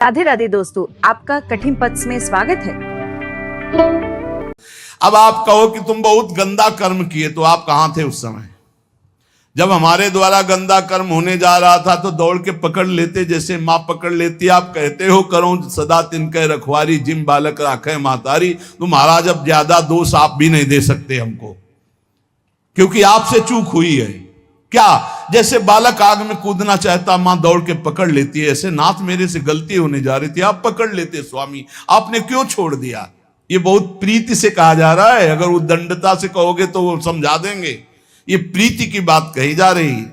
राधे राधे दोस्तों, आपका कठिन पथ में स्वागत है। अब आप कहो कि तुम बहुत गंदा कर्म किए, तो आप कहां थे उस समय? जब हमारे द्वारा गंदा कर्म होने जा रहा था तो दौड़ के पकड़ लेते, जैसे माँ पकड़ लेती। आप कहते हो करो सदा तिनके रखवारी, जिम बालक राखे मातारी। तो महाराज अब ज्यादा दोष आप भी नहीं दे सकते हमको, क्योंकि आपसे चूक हुई है। क्या जैसे बालक आग में कूदना चाहता, मां दौड़ के पकड़ लेती है, ऐसे नाथ मेरे से गलती होने जा रही थी, आप पकड़ लेते स्वामी, आपने क्यों छोड़ दिया? ये बहुत प्रीति से कहा जा रहा है। अगर उद्दंडता से कहोगे तो वो समझा देंगे, ये प्रीति की बात कही जा रही है।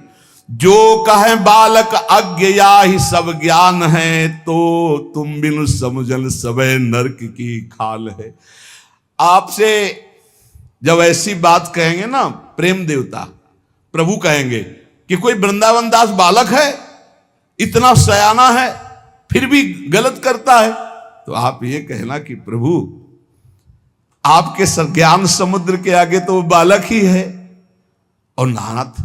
जो कहे बालक अज्ञ या ही सब ज्ञान है, तो तुम बिनु समझल सबे नरक की खाल है। आपसे जब ऐसी बात कहेंगे ना प्रेम देवता प्रभु, कहेंगे कि कोई वृंदावन दास बालक है, इतना सयाना है, फिर भी गलत करता है, तो आप ये कहना कि प्रभु आपके ज्ञान समुद्र के आगे तो वो बालक ही है। और नाथ,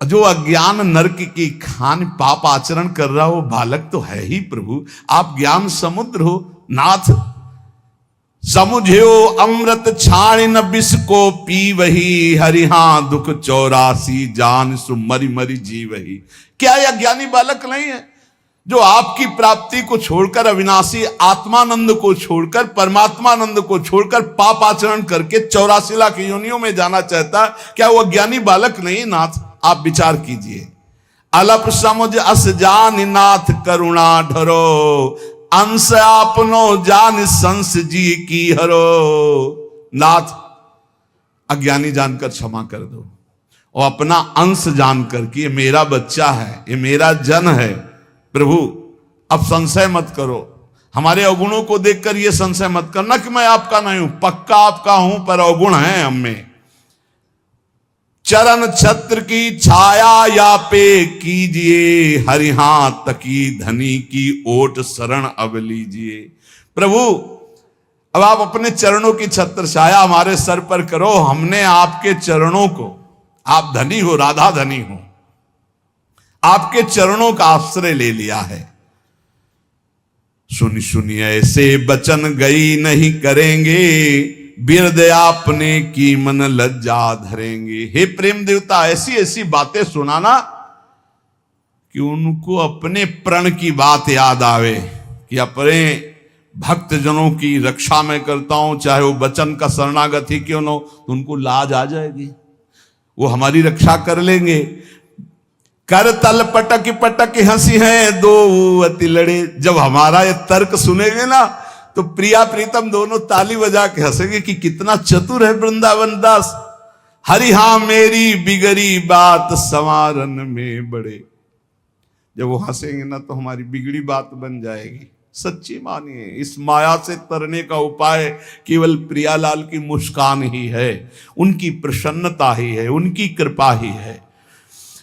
जो अज्ञान नरक की खान पाप आचरण कर रहा हो, बालक तो है ही प्रभु। आप ज्ञान समुद्र हो नाथ। समुझो अमृत छाण न विष को पी वही, हरिहा दुख 84 जान सु मरी मरी जी वही। क्या यह ज्ञानी बालक नहीं है जो आपकी प्राप्ति को छोड़कर, अविनाशी आत्मानंद को छोड़कर, परमात्मानंद को छोड़कर पाप आचरण करके 84 लाख योनियों में जाना चाहता? क्या वह ज्ञानी बालक नहीं नाथ? आप विचार कीजिए। अलप समुझ अस जान नाथ करुणा ढरो, अंश आपनो जान संस जी की हरो। नाथ, अज्ञानी जानकर क्षमा कर दो, और अपना अंश जानकर कि ये मेरा बच्चा है, ये मेरा जन है। प्रभु अब संशय मत करो, हमारे अवगुणों को देखकर ये संशय मत करना कि मैं आपका नहीं हूं। पक्का आपका हूं, पर अवगुण है हम में। चरण छत्र की छाया या पे कीजिए, हरिहा तकी धनी की ओट शरण अब लीजिए। प्रभु अब आप अपने चरणों की छत्र छाया हमारे सर पर करो। हमने आपके चरणों को, आप धनी हो, राधा धनी हो, आपके चरणों का आश्रय ले लिया है। सुन सुनिए ऐसे बचन गई नहीं करेंगे, बिरद आपने की मन लज्जा धरेंगे। हे प्रेम देवता, ऐसी ऐसी बातें सुनाना कि उनको अपने प्रण की बात याद आवे कि अपने भक्त जनों की रक्षा मैं करता हूं, चाहे वो वचन का शरणागत ही क्यों न हो, तो उनको लाज आ जाएगी, वो हमारी रक्षा कर लेंगे। कर तल पटक पटक हंसी है दो अति लड़े। जब हमारा ये तर्क सुनेंगे ना तो प्रिया प्रीतम दोनों ताली बजा के हंसेंगे कि कितना चतुर है वृंदावन दास। हरि हां मेरी बिगड़ी बात संवारन में बड़े। जब वो हंसेंगे ना तो हमारी बिगड़ी बात बन जाएगी। सच्ची मानिए, इस माया से तरने का उपाय केवल प्रियालाल की मुस्कान ही है, उनकी प्रसन्नता ही है, उनकी कृपा ही है।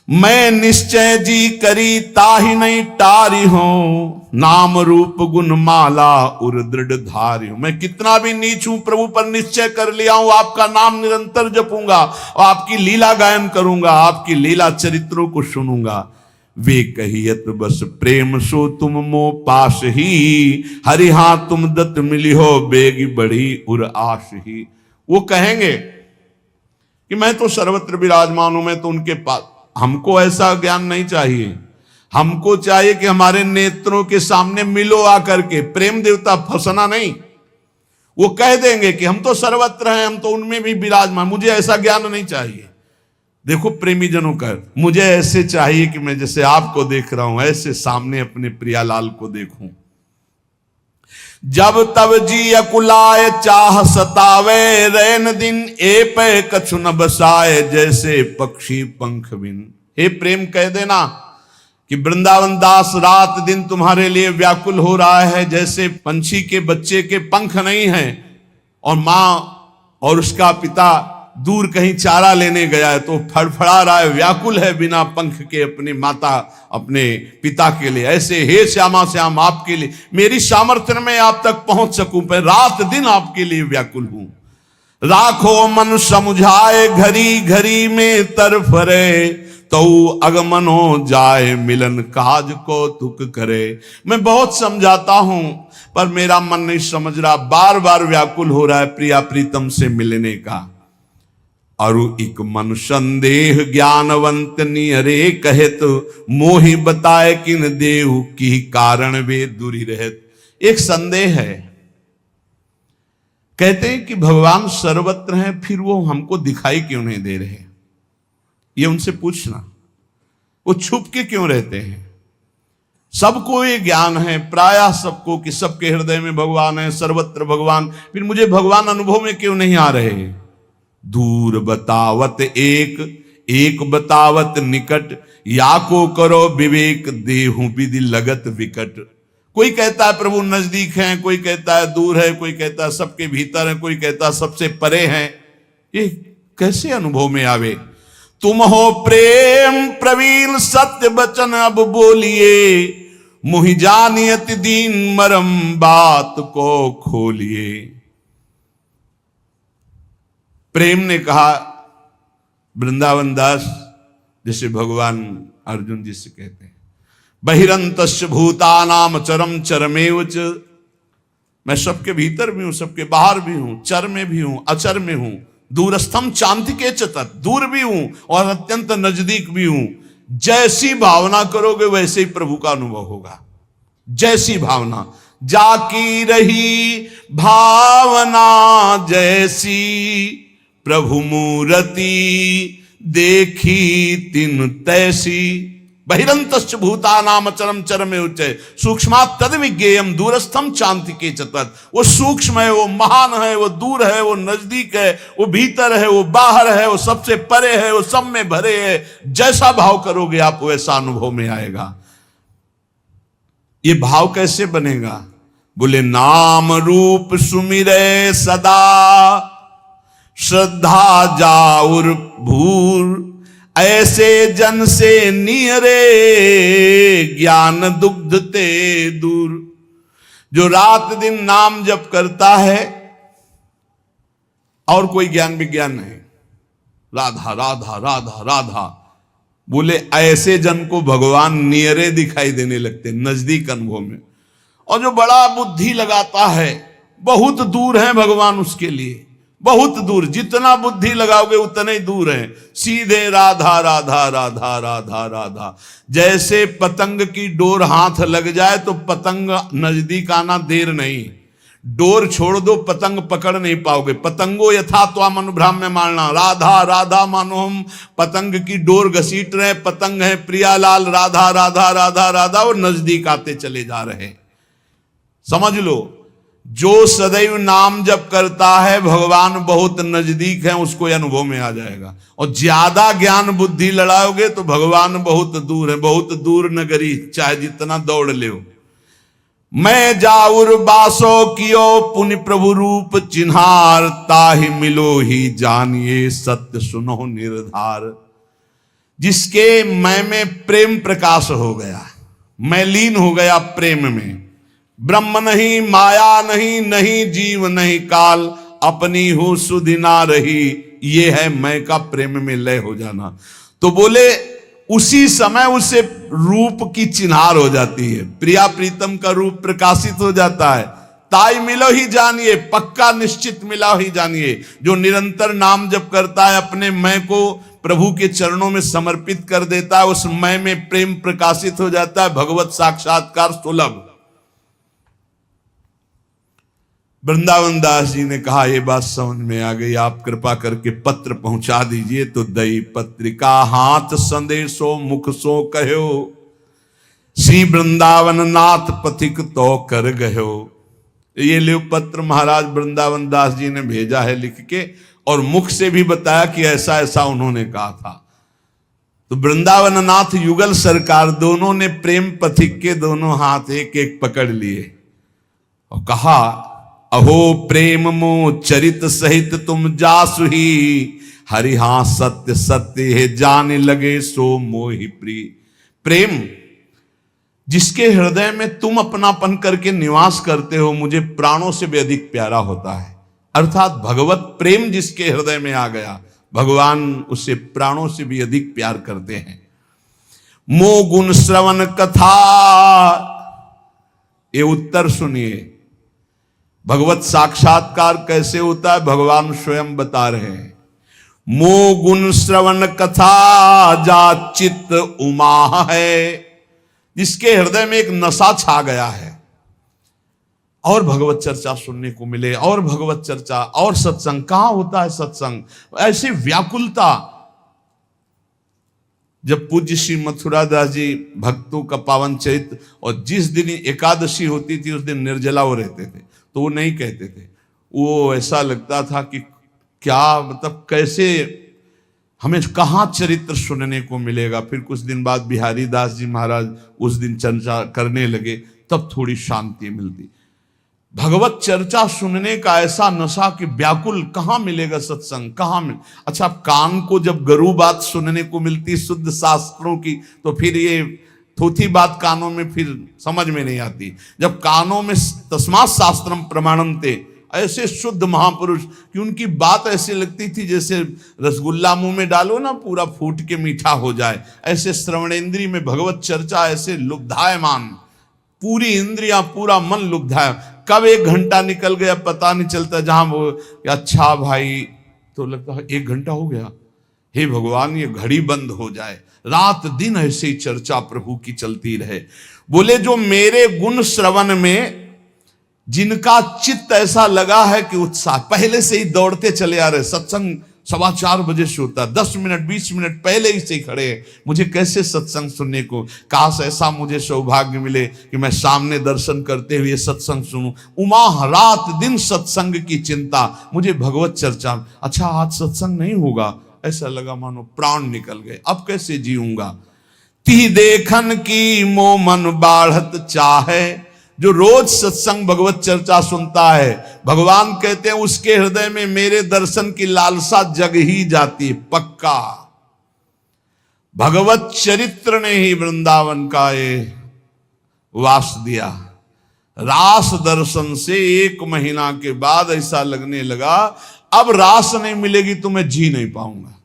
मैं निश्चय जी करी ताहि नहीं टारी हूं, नाम रूप गुण माला उर दृढ़ धारी हूं। मैं कितना भी नीच हूं, प्रभु पर निश्चय कर लिया हूं, आपका नाम निरंतर जपूंगा और आपकी लीला गायन करूंगा, आपकी लीला चरित्रों को सुनूंगा। वे कहियत बस प्रेम सो तुम मो पास ही, हरि हां तुम दत्त मिली हो बेगी बढ़ी उर आश ही। वो कहेंगे कि मैं तो सर्वत्र विराजमान हूं, मैं तो उनके पास। हमको ऐसा ज्ञान नहीं चाहिए, हमको चाहिए कि हमारे नेत्रों के सामने मिलो आकर के। प्रेम देवता फंसना नहीं, वो कह देंगे कि हम तो सर्वत्र हैं, हम तो उनमें भी विराजमान, मुझे ऐसा ज्ञान नहीं चाहिए। देखो प्रेमी जनों का, मुझे ऐसे चाहिए कि मैं जैसे आपको देख रहा हूं ऐसे सामने अपने प्रियालाल को देखूं। जब तब जी अकुलाए चाह सतावे, रैन दिन ए पे कछु न बसाए, जैसे पक्षी पंख बिन। हे प्रेम कह देना कि वृंदावन दास रात दिन तुम्हारे लिए व्याकुल हो रहा है, जैसे पंछी के बच्चे के पंख नहीं हैं और मां और उसका पिता दूर कहीं चारा लेने गया है तो फड़फड़ा रहा है, व्याकुल है बिना पंख के अपनी माता अपने पिता के लिए। ऐसे हे श्यामा श्याम आपके लिए मेरी सामर्थ्य में आप तक पहुंच सकूं, पर रात दिन आपके लिए व्याकुल हूं। राखो मन समुझाए घड़ी घड़ी में तरफ रे, तो अगमनो जाए मिलन काज को तुक करे। मैं बहुत समझाता हूं पर मेरा मन नहीं समझ रहा, बार बार व्याकुल हो रहा है प्रिया प्रीतम से मिलने का। और एक मन संदेह ज्ञानवंत नियरे कहत, मोहि बताए किन देहु की कारण वे दूरी रहत। एक संदेह है, कहते हैं कि भगवान सर्वत्र हैं, फिर वो हमको दिखाई क्यों नहीं दे रहे? ये उनसे पूछना, वो छुप के क्यों रहते हैं? सबको ये ज्ञान है प्रायः सबको कि सबके हृदय में भगवान है, सर्वत्र भगवान, फिर मुझे भगवान अनुभव में क्यों नहीं आ रहे? दूर बतावत एक, एक बतावत निकट, या को करो विवेक, देहु विधि लगत विकट। कोई कहता है प्रभु नजदीक हैं, कोई कहता है दूर है, कोई कहता है सबके भीतर है, कोई कहता है सबसे परे हैं। ये कैसे अनुभव में आवे? तुम हो प्रेम प्रवीण सत्य वचन अब बोलिए, मुहि जानियत दीन मरम बात को खोलिए। प्रेम ने कहा वृंदावन दास, जैसे भगवान अर्जुन जी से कहते हैं, बहिरंतस्य भूतानाम चरम चरमेव च। मैं सबके भीतर भी हूं, सबके बाहर भी हूं, चर में भी हूं, अचर में हूं, दूरस्थम चांतिके च तत्, दूर भी हूं और अत्यंत नजदीक भी हूं। जैसी भावना करोगे वैसे ही प्रभु का अनुभव होगा। जैसी भावना, जाकी रही भावना जैसी, प्रभु मूर्ति देखी तिन तैसी। बहिरंतश्च भूतानाम चरम चरमे उच्चय, सूक्ष्मात् तद विज्ञेयम दूरस्थम चांतिके च तत्। वो सूक्ष्म है, वो महान है, वो दूर है, वो नजदीक है, वो भीतर है, वो बाहर है, वो सबसे परे है, वो सब में भरे है। जैसा भाव करोगे आप वैसा अनुभव में आएगा। ये भाव कैसे बनेगा? बोले नाम रूप सुमिरे सदा, श्रद्धा जाउर भूर, ऐसे जन से नियरे ज्ञान दुग्ध ते दूर। जो रात दिन नाम जप करता है और कोई ज्ञान विज्ञान नहीं, राधा राधा राधा राधा, बोले ऐसे जन को भगवान नियरे दिखाई देने लगते, नजदीक अनुभव में। और जो बड़ा बुद्धि लगाता है, बहुत दूर है भगवान उसके लिए, बहुत दूर। जितना बुद्धि लगाओगे उतने ही दूर है। सीधे राधा राधा राधा राधा राधा। जैसे पतंग की डोर हाथ लग जाए तो पतंग नजदीक आना देर नहीं, डोर छोड़ दो पतंग पकड़ नहीं पाओगे। पतंगो यथा त्वाम अनुभ्राम्य मानना, राधा राधा मानो हम पतंग की डोर घसीट रहे, पतंग है प्रियालाल, राधा राधा राधा राधा, और नजदीक आते चले जा रहे। समझ लो, जो सदैव नाम जप करता है भगवान बहुत नजदीक है, उसको अनुभव में आ जाएगा। और ज्यादा ज्ञान बुद्धि लड़ाओगे तो भगवान बहुत दूर है, बहुत दूर नगरी, चाहे जितना दौड़ ले। मैं जाउर बासो कियो पुनि प्रभु रूप चिन्हार, ताहि मिलो ही जानिए सत्य सुनो निर्धार। जिसके मैं में प्रेम प्रकाश हो गया, मैं लीन हो गया प्रेम में, ब्रह्म नहीं माया नहीं, नहीं जीव नहीं काल, अपनी हूं सुधिना रही, ये है मैं का प्रेम में लय हो जाना। तो बोले उसी समय उसे रूप की चिन्हार हो जाती है, प्रिया प्रीतम का रूप प्रकाशित हो जाता है। ताई मिलो ही जानिए, पक्का निश्चित मिला ही जानिए। जो निरंतर नाम जप करता है, अपने मैं को प्रभु के चरणों में समर्पित कर देता है, उस मैं में प्रेम प्रकाशित हो जाता है, भगवत साक्षात्कार सुलभ। वृंदावन दास जी ने कहा ये बात समझ में आ गई, आप कृपा करके पत्र पहुंचा दीजिए। तो दई पत्रिका हाथ संदेशो मुख सो कहो, श्री वृंदावन नाथ पथिक तो कर गयो। ये ले पत्र महाराज वृंदावन दास जी ने भेजा है लिख के, और मुख से भी बताया कि ऐसा ऐसा उन्होंने कहा था। तो वृंदावन नाथ युगल सरकार दोनों ने प्रेम पथिक के दोनों हाथ एक एक पकड़ लिए और कहा, अहो प्रेम मो चरित सहित तुम जासु ही, हरि हाँ सत्य सत्य है जाने लगे सो मोहि प्रिय। प्रेम जिसके हृदय में तुम अपनापन करके निवास करते हो, मुझे प्राणों से भी अधिक प्यारा होता है। अर्थात भगवत प्रेम जिसके हृदय में आ गया, भगवान उससे प्राणों से भी अधिक प्यार करते हैं। मो गुण श्रवण कथा, ये उत्तर सुनिए। भगवत साक्षात्कार कैसे होता है भगवान स्वयं बता रहे हैं। मो गुण श्रवण कथा जा चित्त उमा है, जिसके हृदय में एक नशा छा गया है और भगवत चर्चा सुनने को मिले, और भगवत चर्चा और सत्संग। कहां होता है सत्संग? ऐसी व्याकुलता। जब पूज्य श्री मथुरा दास जी भक्तों का पावन चरित्र, और जिस दिन एकादशी होती थी उस दिन निर्जला वो रहते थे, तो वो नहीं कहते थे। वो ऐसा लगता था कि क्या मतलब कैसे हमें कहाँ चरित्र सुनने को मिलेगा। फिर कुछ दिन बाद बिहारी दास जी महाराज उस दिन चर्चा करने लगे, तब थोड़ी शांति मिलती। भगवत चर्चा सुनने का ऐसा नशा कि व्याकुल, कहाँ मिलेगा सत्संग, कहाँ मिल। अच्छा, कान को जब गरु बात सुनने को मिलती शुद्ध शास्त्रों की, तो फिर ये थोथी बात कानों में फिर समझ में नहीं आती। जब कानों में तस्मात् शास्त्रम प्रमाणम थे, ऐसे शुद्ध महापुरुष कि उनकी बात ऐसी लगती थी जैसे रसगुल्ला मुंह में डालो ना पूरा फूट के मीठा हो जाए। ऐसे श्रवणेंद्रिय में भगवत चर्चा ऐसे लुब्धायमान, पूरी इंद्रियां पूरा मन लुब्धाय। कब 1 घंटा निकल गया पता नहीं चलता। जहां वो अच्छा भाई, तो लगता है 1 घंटा हो गया, हे भगवान ये घड़ी बंद हो जाए। रात दिन ऐसे ही चर्चा प्रभु की चलती रहे। बोले जो मेरे गुण श्रवण में जिनका चित्त ऐसा लगा है कि उत्साह, पहले से ही दौड़ते चले आ रहे। सत्संग 4:15 बजे से होता, 10 मिनट 20 मिनट पहले ही से खड़े हैं, मुझे कैसे सत्संग सुनने को। काश ऐसा मुझे सौभाग्य मिले कि मैं सामने दर्शन करते हुए सत्संग सुनूं। उमा रात दिन सत्संग की चिंता, मुझे भगवत चर्चा। अच्छा आज सत्संग नहीं होगा, ऐसा लगा मानो प्राण निकल गए, अब कैसे जीऊंगा। ती देखन की मो मन बाढ़त चाहे, जो रोज सत्संग भगवत चर्चा सुनता है, भगवान कहते हैं उसके हृदय में मेरे दर्शन की लालसा जग ही जाती है पक्का। भगवत चरित्र ने ही वृंदावन का ये वास दिया। रास दर्शन से 1 महीना के बाद ऐसा लगने लगा अब रास नहीं मिलेगी तो मैं जी नहीं पाऊंगा।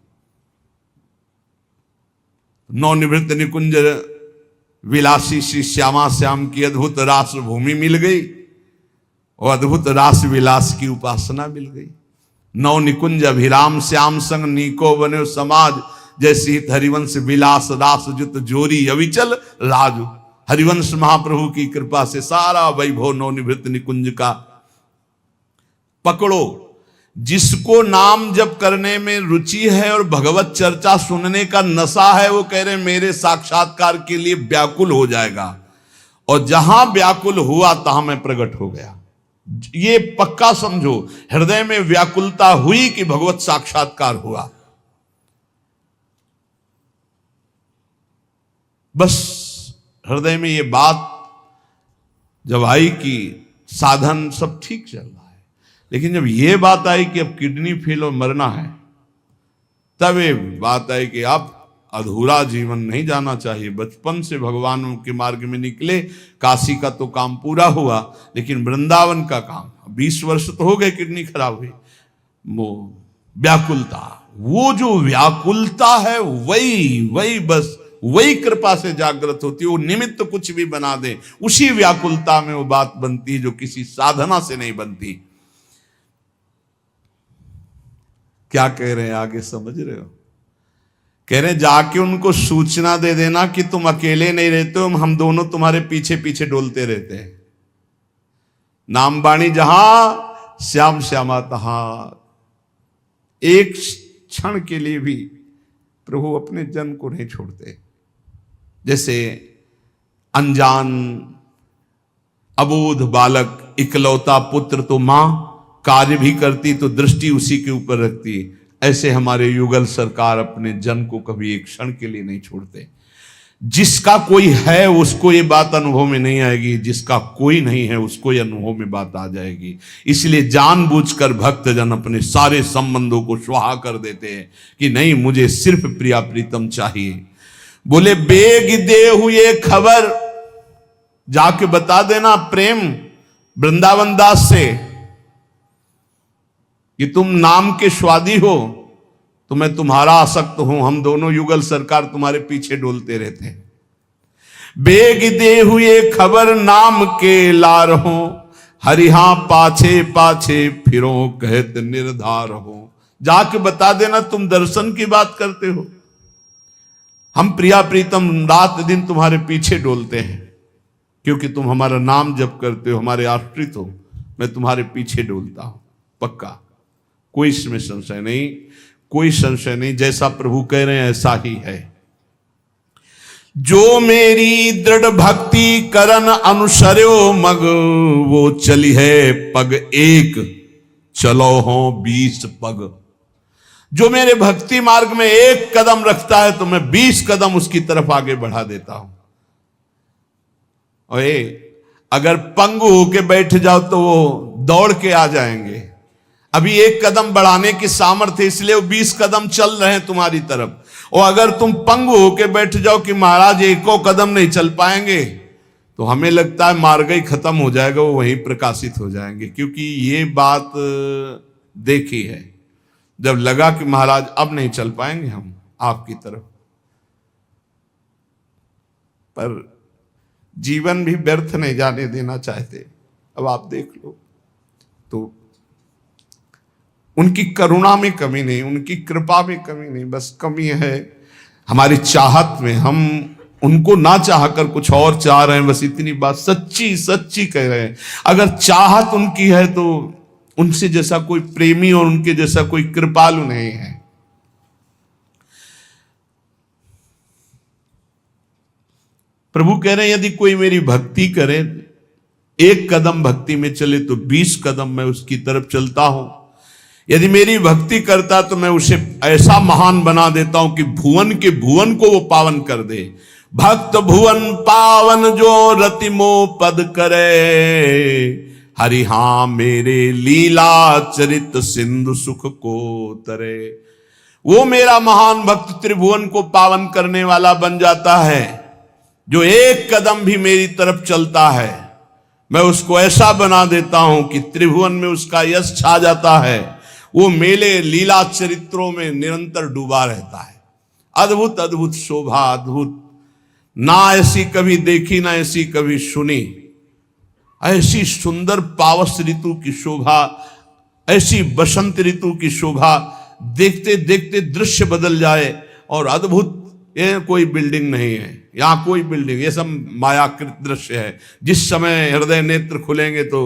नवनिवृत्त निकुंज विलासी श्री श्यामा श्याम की अद्भुत रास भूमि मिल गई और अद्भुत रास विलास की उपासना मिल गई। नव निकुंज अभिराम श्याम संग नीको बने समाज, जैसी हरिवंश विलास रास जुत जोरी अविचल राजू। हरिवंश महाप्रभु की कृपा से सारा वैभव नवनिवृत्त निकुंज का पकड़ो। जिसको नाम जप करने में रुचि है और भगवत चर्चा सुनने का नशा है, वो कह रहे मेरे साक्षात्कार के लिए व्याकुल हो जाएगा। और जहां व्याकुल हुआ तहां मैं प्रकट हो गया। ये पक्का समझो, हृदय में व्याकुलता हुई कि भगवत साक्षात्कार हुआ। बस हृदय में ये बात जब आई कि साधन सब ठीक चल रहा है, लेकिन जब ये बात आई कि अब किडनी फेल और मरना है, तब ये बात आई कि अब अधूरा जीवन नहीं जाना चाहिए। बचपन से भगवान के मार्ग में निकले, काशी का तो काम पूरा हुआ, लेकिन वृंदावन का काम 20 वर्ष तो हो गए किडनी खराब हुई। वो व्याकुलता, वो जो व्याकुलता है वही बस वही कृपा से जागृत होती है। वो निमित्त कुछ भी बना दे, उसी व्याकुलता में वो बात बनती है जो किसी साधना से नहीं बनती। क्या कह रहे हैं आगे समझ रहे हो? कह रहे हैं जाके उनको सूचना दे देना कि तुम अकेले नहीं रहते हो, हम दोनों तुम्हारे पीछे पीछे डोलते रहते हैं। नाम बाणी जहां श्याम श्यामा तहां। एक क्षण के लिए भी प्रभु अपने जन को नहीं छोड़ते। जैसे अनजान अबोध बालक इकलौता पुत्र तो मां कार्य भी करती तो दृष्टि उसी के ऊपर रखती, ऐसे हमारे युगल सरकार अपने जन को कभी एक क्षण के लिए नहीं छोड़ते। जिसका कोई है उसको ये बात अनुभव में नहीं आएगी, जिसका कोई नहीं है उसको ये अनुभव में बात आ जाएगी। इसलिए जानबूझकर भक्तजन अपने सारे संबंधों को स्वाहा कर देते हैं कि नहीं, मुझे सिर्फ प्रिया प्रीतम चाहिए। बोले बेग दे हुए खबर, जाके बता देना प्रेम वृंदावन दास से कि तुम नाम के स्वादी हो, तो मैं तुम्हारा आसक्त हूं, हम दोनों युगल सरकार तुम्हारे पीछे डोलते रहते हैं। बेग दे हुए खबर नाम के लार हो, हरिहा पाछे पाछे फिरो कहत निर्धार हो। जाके बता देना तुम दर्शन की बात करते हो, हम प्रिया प्रीतम रात दिन तुम्हारे पीछे डोलते हैं, क्योंकि तुम हमारा नाम जप करते हो, हमारे आश्रित हो, मैं तुम्हारे पीछे डोलता हूं। पक्का, कोई इसमें संशय नहीं, कोई संशय नहीं। जैसा प्रभु कह रहे हैं ऐसा ही है। जो मेरी दृढ़ भक्ति करन अनुसर्यो मग, वो चली है पग एक चलो हो 20 पग। जो मेरे भक्ति मार्ग में एक कदम रखता है तो मैं 20 कदम उसकी तरफ आगे बढ़ा देता हूं। और अगर पंगु होके बैठ जाओ तो वो दौड़ के आ जाएंगे। अभी एक कदम बढ़ाने की सामर्थ्य, इसलिए वो 20 कदम चल रहे हैं तुम्हारी तरफ। और अगर तुम पंगु होके बैठ जाओ कि महाराज एको कदम नहीं चल पाएंगे, तो हमें लगता है मार्ग ही खत्म हो जाएगा, वो वहीं प्रकाशित हो जाएंगे। क्योंकि ये बात देखी है, जब लगा कि महाराज अब नहीं चल पाएंगे हम आपकी तरफ, पर जीवन भी व्यर्थ नहीं जाने देना चाहते। अब आप देख लो, तो उनकी करुणा में कमी नहीं, उनकी कृपा में कमी नहीं, बस कमी है हमारी चाहत में। हम उनको ना चाहकर कुछ और चाह रहे हैं, बस इतनी बात सच्ची सच्ची कह रहे हैं। अगर चाहत उनकी है तो उनसे जैसा कोई प्रेमी और उनके जैसा कोई कृपालु नहीं है। प्रभु कह रहे हैं यदि कोई मेरी भक्ति करे, एक कदम भक्ति में चले तो 20 कदम मैं उसकी तरफ चलता हूं। यदि मेरी भक्ति करता तो मैं उसे ऐसा महान बना देता हूं कि भुवन के भुवन को वो पावन कर दे। भक्त भुवन पावन जो रतिमो पद करे, हरि हां मेरे लीला चरित सिंधु सुख को तरे। वो मेरा महान भक्त त्रिभुवन को पावन करने वाला बन जाता है। जो एक कदम भी मेरी तरफ चलता है, मैं उसको ऐसा बना देता हूं कि त्रिभुवन में उसका यश छा जाता है। वो मेले लीला चरित्रों में निरंतर डूबा रहता है। अद्भुत अद्भुत शोभा, अद्भुत, ना ऐसी कभी देखी ना ऐसी कभी सुनी। ऐसी सुंदर पावस ऋतु की शोभा, ऐसी बसंत ऋतु की शोभा, देखते देखते दृश्य बदल जाए। और अद्भुत, ये कोई बिल्डिंग नहीं है, यहां कोई बिल्डिंग, ये सब मायाकृत दृश्य है। जिस समय हृदय नेत्र खुलेंगे तो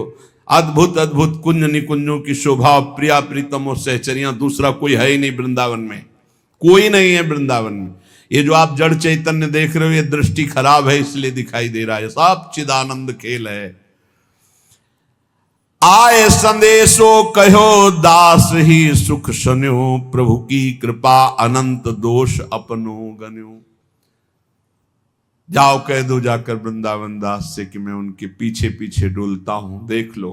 अद्भुत अद्भुत कुंज निकुंजों की शोभा, प्रिया प्रीतम और सहचरियां, दूसरा कोई है ही नहीं वृंदावन में, कोई नहीं है वृंदावन में। ये जो आप जड़ चैतन्य देख रहे हो, ये दृष्टि खराब है इसलिए दिखाई दे रहा है, सब चिदानंद खेल है। आए संदेशो कहो दास ही सुख सुन्यो, प्रभु की कृपा अनंत दोष अपनो गन्यो। जाओ कह दो जाकर वृंदावन दास से कि मैं उनके पीछे पीछे डुलता हूं। देख लो,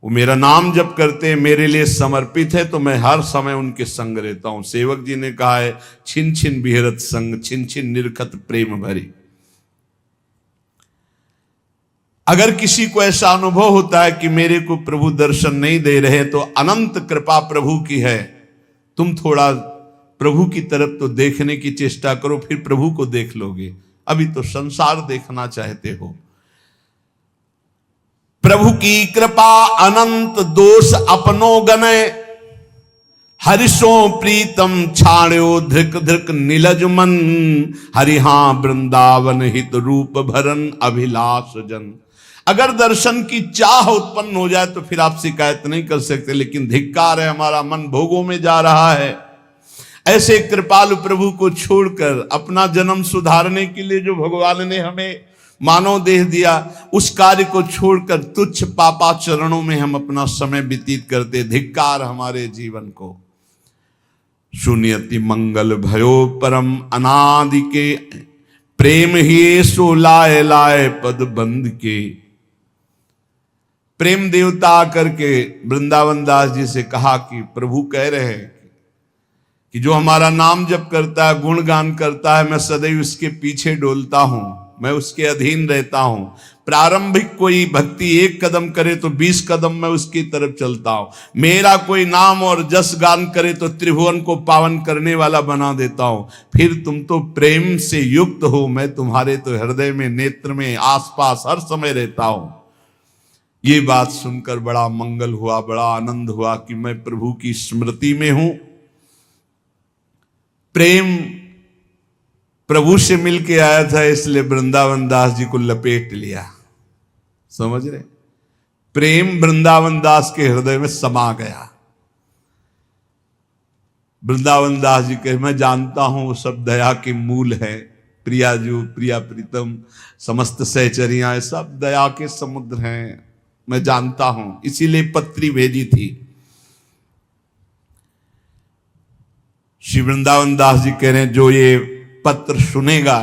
वो मेरा नाम जप करते हैं, मेरे लिए समर्पित है, तो मैं हर समय उनके संग रहता हूं। सेवक जी ने कहा है, छिन छिन बिहरत संग, छिन छिन निरखत प्रेम भरी। अगर किसी को ऐसा अनुभव होता है कि मेरे को प्रभु दर्शन नहीं दे रहे, तो अनंत कृपा प्रभु की है। तुम थोड़ा प्रभु की तरफ तो देखने की चेष्टा करो, फिर प्रभु को देख लोगे। अभी तो संसार देखना चाहते हो। प्रभु की कृपा अनंत दोष अपनो गने, हरिशो प्रीतम छाण्यो धृक धृक नीलज मन। हरि हां वृंदावन हित रूप भरन अभिलाष जन। अगर दर्शन की चाह उत्पन्न हो जाए तो फिर आप शिकायत नहीं कर सकते, लेकिन धिक्कार है, हमारा मन भोगों में जा रहा है। ऐसे कृपालु प्रभु को छोड़कर अपना जन्म सुधारने के लिए जो भगवान ने हमें मानव देह दिया, उस कार्य को छोड़कर तुच्छ पापा चरणों में हम अपना समय व्यतीत करते। धिक्कार हमारे जीवन को। शून्यति मंगल भयो परम अनादि के, प्रेम ही सो लाए लाए पद बंद के। प्रेम देवता आकर के वृंदावन दास जी से कहा कि प्रभु कह रहे हैं कि जो हमारा नाम जप करता है, गुणगान करता है, मैं सदैव उसके पीछे डोलता हूं, मैं उसके अधीन रहता हूं। प्रारंभिक कोई भक्ति 1 कदम करे तो 20 कदम मैं उसकी तरफ चलता हूं। मेरा कोई नाम और जस गान करे तो त्रिभुवन को पावन करने वाला बना देता हूं। फिर तुम तो प्रेम से युक्त हो, मैं तुम्हारे तो हृदय में, नेत्र में, आसपास हर समय रहता हूं। ये बात सुनकर बड़ा मंगल हुआ, बड़ा आनंद हुआ कि मैं प्रभु की स्मृति में हूं। प्रेम प्रभु से मिलके आया था, इसलिए वृंदावन दास जी को लपेट लिया। समझ रहे? प्रेम वृंदावन दास के हृदय में समा गया। वृंदावन दास जी कहे, मैं जानता हूं वो सब दया के मूल है। प्रियाजू, प्रिया प्रीतम, समस्त सहचरियां सब दया के समुद्र हैं, मैं जानता हूं, इसीलिए पत्री भेजी थी। श्री वृंदावन दास जी कह रहे हैं, जो ये पत्र सुनेगा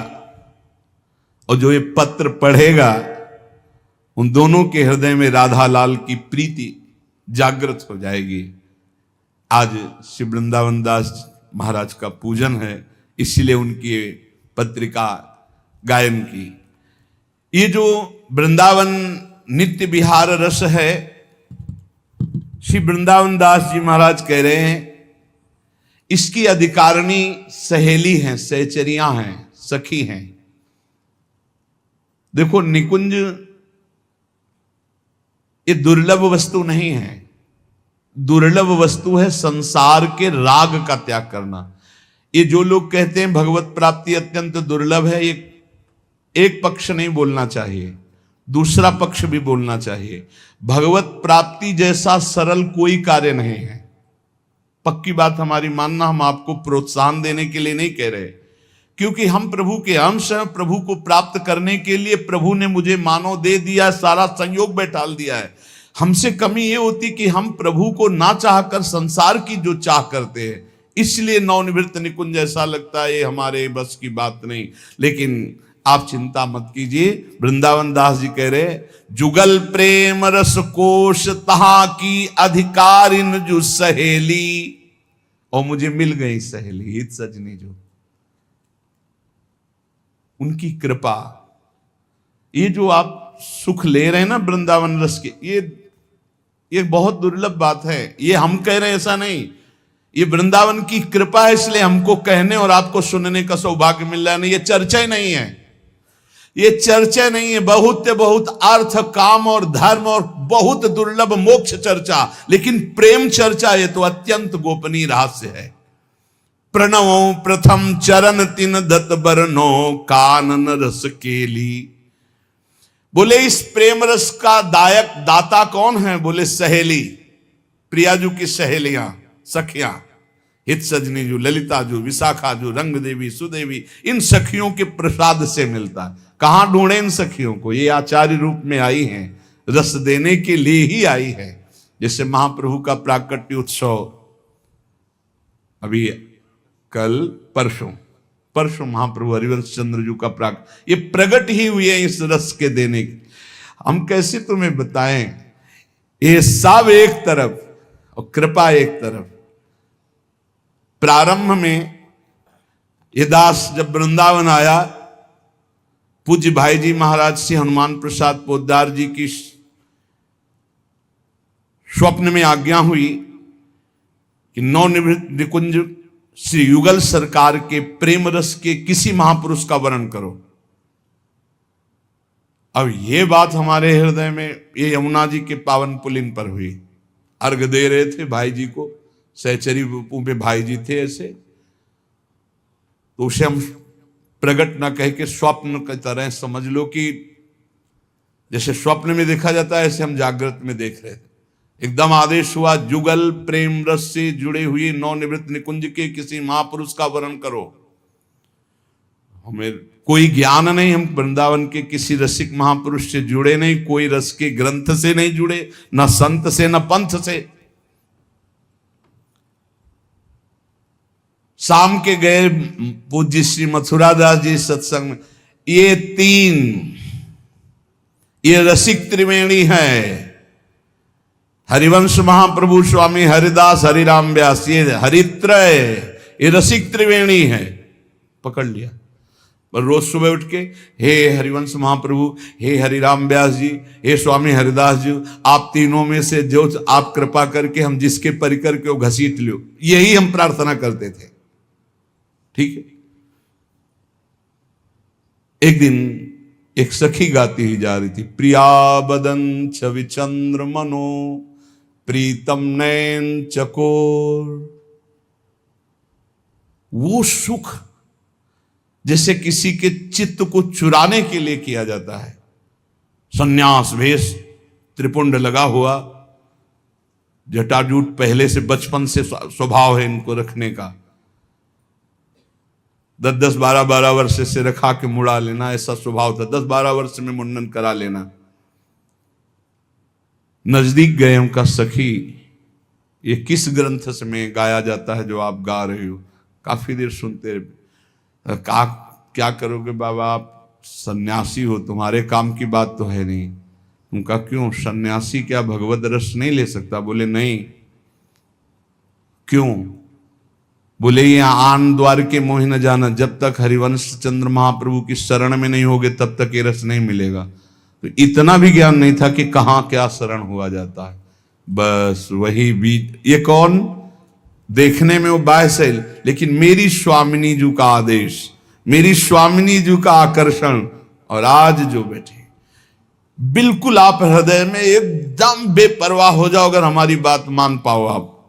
और जो ये पत्र पढ़ेगा, उन दोनों के हृदय में राधा लाल की प्रीति जागृत हो जाएगी। आज श्री वृंदावन दास महाराज का पूजन है, इसीलिए उनकी पत्रिका गायन की। ये जो वृंदावन नित्य विहार रस है, श्री वृंदावन दास जी महाराज कह रहे हैं, इसकी अधिकारिणी सहेली हैं, सहचरियां हैं, सखी हैं। देखो, निकुंज ये दुर्लभ वस्तु नहीं है, दुर्लभ वस्तु है संसार के राग का त्याग करना। ये जो लोग कहते हैं भगवत प्राप्ति अत्यंत दुर्लभ है, ये एक पक्ष नहीं बोलना चाहिए, दूसरा पक्ष भी बोलना चाहिए। भगवत प्राप्ति जैसा सरल कोई कार्य नहीं है। पक्की बात हमारी मानना, हम आपको प्रोत्साहन देने के लिए नहीं कह रहे, क्योंकि हम प्रभु के अंश हैं। प्रभु को प्राप्त करने के लिए प्रभु ने मुझे मानव दे दिया, सारा संयोग बैठाल दिया है। हमसे कमी ये होती कि हम प्रभु को ना चाहकर संसार की जो चाह करते हैं, इसलिए नवनिवृत्त निकुंज ऐसा लगता है ये हमारे बस की बात नहीं। लेकिन आप चिंता मत कीजिए, वृंदावन दास जी कह रहे, जुगल प्रेम रस कोश तहा की अधिकारिन जो सहेली, और मुझे मिल गई सहेली हित सजनी, जो उनकी कृपा, ये जो आप सुख ले रहे हैं ना वृंदावन रस के, ये बहुत दुर्लभ बात है। ये हम कह रहे हैं ऐसा नहीं, ये वृंदावन की कृपा है, इसलिए हमको कहने और आपको सुनने का सौभाग्य मिल रहा है। नहीं, ये चर्चा नहीं है, ये चर्चा नहीं है। बहुत अर्थ, काम और धर्म और बहुत दुर्लभ मोक्ष चर्चा, लेकिन प्रेम चर्चा ये तो अत्यंत गोपनीय रहस्य है। प्रणवो प्रथम चरण तिन दत्त बरनो कानन रस केली। बोले इस प्रेम रस का दाता कौन है? बोले सहेली, प्रियाजू की सहेलियां, सखियां, हित सजनी जो, ललिता जो, विशाखा जो, रंग देवी, सुदेवी, इन सखियों के प्रसाद से मिलता है। कहां ढूंढे इन सखियों को? ये आचार्य रूप में आई हैं, रस देने के लिए ही आई है। जैसे महाप्रभु का प्राकट्य उत्सव अभी कल परसों महाप्रभु हरिवंश चंद्र जी का ये प्रकट ही हुई है इस रस के देने की। हम कैसे तुम्हें बताएं, ये सब एक तरफ और कृपा एक तरफ। प्रारंभ में ये दास जब वृंदावन आया, पूज्य भाई जी महाराज से हनुमान प्रसाद पोद्दार जी की स्वप्न में आज्ञा हुई कि नवनिवृत्त निकुंज श्री युगल सरकार के प्रेम रस के किसी महापुरुष का वर्णन करो। अब ये बात हमारे हृदय में, ये यमुना जी के पावन पुलिन पर हुई। अर्घ दे रहे थे भाई जी को, सहचरी पे भाई जी थे ऐसे, तो उसे हम प्रगट ना कह के स्वप्न की तरह समझ लो कि जैसे स्वप्न में देखा जाता है ऐसे हम जागृत में देख रहे थे। एकदम आदेश हुआ, जुगल प्रेम रस से जुड़े हुए नवनिवृत्त निकुंज के किसी महापुरुष का वर्णन करो। हमें कोई ज्ञान नहीं, हम वृंदावन के किसी रसिक महापुरुष से जुड़े नहीं, कोई रस के ग्रंथ से नहीं जुड़े, न संत से न पंथ से। शाम के गए पूज्य श्री मथुरा दास जी सत्संग में, ये तीन, ये रसिक त्रिवेणी है, हरिवंश महाप्रभु स्वामी हरिदास हरिराम व्यास, ये हरित्रय, ये रसिक त्रिवेणी है। पकड़ लिया, पर रोज सुबह उठ के हे हरिवंश महाप्रभु, हे हरिराम व्यास जी, हे स्वामी हरिदास जी, आप तीनों में से जो आप कृपा करके हम जिसके परिकर के वो घसीट लो, यही हम प्रार्थना करते थे। ठीक है। एक दिन एक सखी गाती ही जा रही थी, प्रिया बदन छवि चंद्र मनो प्रीतम नयन चकोर। वो सुख जैसे किसी के चित्त को चुराने के लिए किया जाता है। सन्यास वेश, त्रिपुंड लगा हुआ, जटाजूट पहले से बचपन से स्वभाव है इनको रखने का, 10-10, 12-12 वर्ष से रखा के मुड़ा लेना, ऐसा स्वभाव था। 10-12 वर्ष में मुंडन करा लेना। नजदीक गए उनका, सखी ये किस ग्रंथ से में गाया जाता है जो आप गा रहे हो? काफी देर सुनते रहे। क्या करोगे बाबा, आप सन्यासी हो, तुम्हारे काम की बात तो है नहीं। उनका क्यों, सन्यासी क्या भगवत रस नहीं ले सकता? बोले नहीं। क्यों? बोले ये आन द्वार के मोह न जाना, जब तक हरिवंश चंद्र महाप्रभु की शरण में नहीं होगे तब तक ये रस नहीं मिलेगा। तो इतना भी ज्ञान नहीं था कि कहां क्या शरण हुआ जाता है। बस वही बीच, ये कौन देखने में वो बाह्य, लेकिन मेरी स्वामिनी जी का आदेश, मेरी स्वामिनी जी का आकर्षण, और आज जो बैठे बिल्कुल आप हृदय में एकदम बेपरवाह हो जाओ अगर हमारी बात मान पाओ आप।